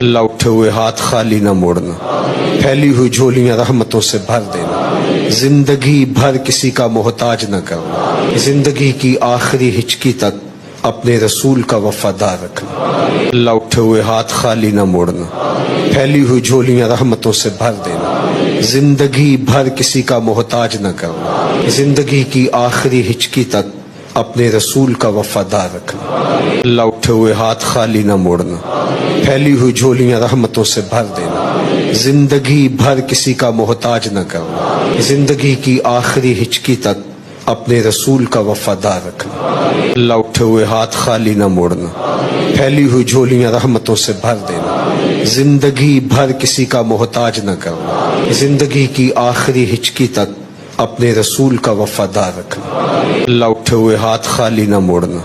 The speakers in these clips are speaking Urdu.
اللہ اٹھے ہوئے ہاتھ خالی نہ موڑنا، پھیلی ہوئی جھولیاں رحمتوں سے بھر دینا، زندگی بھر کسی کا محتاج نہ کرنا، زندگی کی آخری ہچکی تک اپنے رسول کا وفادار رکھنا۔ اللہ اٹھے ہوئے ہاتھ خالی نہ موڑنا، پھیلی ہوئی جھولیاں رحمتوں سے بھر دینا، زندگی بھر کسی کا محتاج نہ کرنا، زندگی کی آخری ہچکی تک اپنے رسول کا وفادار رکھنا۔ اللہ اٹھے ہوئے ہاتھ خالی نہ موڑنا، پھیلی ہوئی جھولیاں رحمتوں سے بھر دینا، زندگی بھر کسی کا محتاج نہ کرنا، زندگی کی آخری ہچکی تک اپنے رسول کا وفادار رکھنا۔ اللہ اٹھے ہوئے ہاتھ خالی نہ موڑنا، پھیلی ہوئی جھولیاں رحمتوں سے بھر دینا، زندگی بھر کسی کا محتاج نہ کرنا، زندگی کی آخری ہچکی تک اپنے رسول کا وفادار رکھنا۔ اللہ اٹھے ہوئے ہاتھ خالی نہ موڑنا،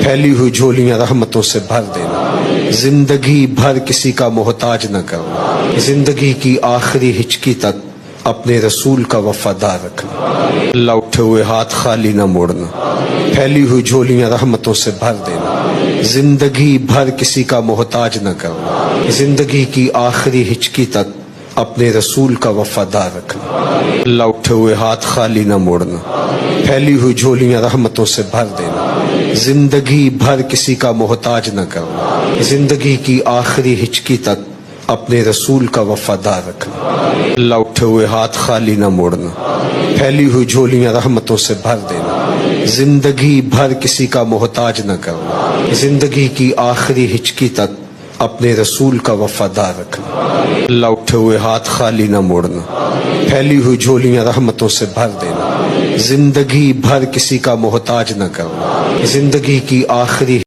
پھیلی ہوئی جھولیاں رحمتوں سے بھر دینا، زندگی بھر کسی کا محتاج نہ کرنا، زندگی کی آخری ہچکی تک اپنے رسول کا وفادار رکھنا۔ اللہ اٹھے ہوئے ہاتھ خالی نہ موڑنا، پھیلی ہوئی جھولیاں رحمتوں سے بھر دینا، زندگی بھر کسی کا محتاج نہ کرنا، زندگی کی آخری ہچکی تک اپنے رسول کا وفادار رکھنا۔ اللہ اٹھے ہوئے ہاتھ خالی نہ موڑنا، پھیلی ہوئی جھولیاں رحمتوں سے بھر دینا، زندگی بھر کسی کا محتاج نہ کرنا، زندگی کی آخری ہچکی تک اپنے رسول کا وفادار رکھنا۔ اللہ اٹھے ہوئے ہاتھ خالی نہ موڑنا، پھیلی ہوئی جھولیاں رحمتوں سے بھر دینا، زندگی بھر کسی کا محتاج نہ کرنا، زندگی کی آخری ہچکی تک اپنے رسول کا وفادار رکھنا۔ اللہ اٹھے ہوئے ہاتھ خالی نہ موڑنا، پھیلی ہوئی جھولیاں رحمتوں سے بھر دینا، زندگی بھر کسی کا محتاج نہ کرنا، زندگی کی آخری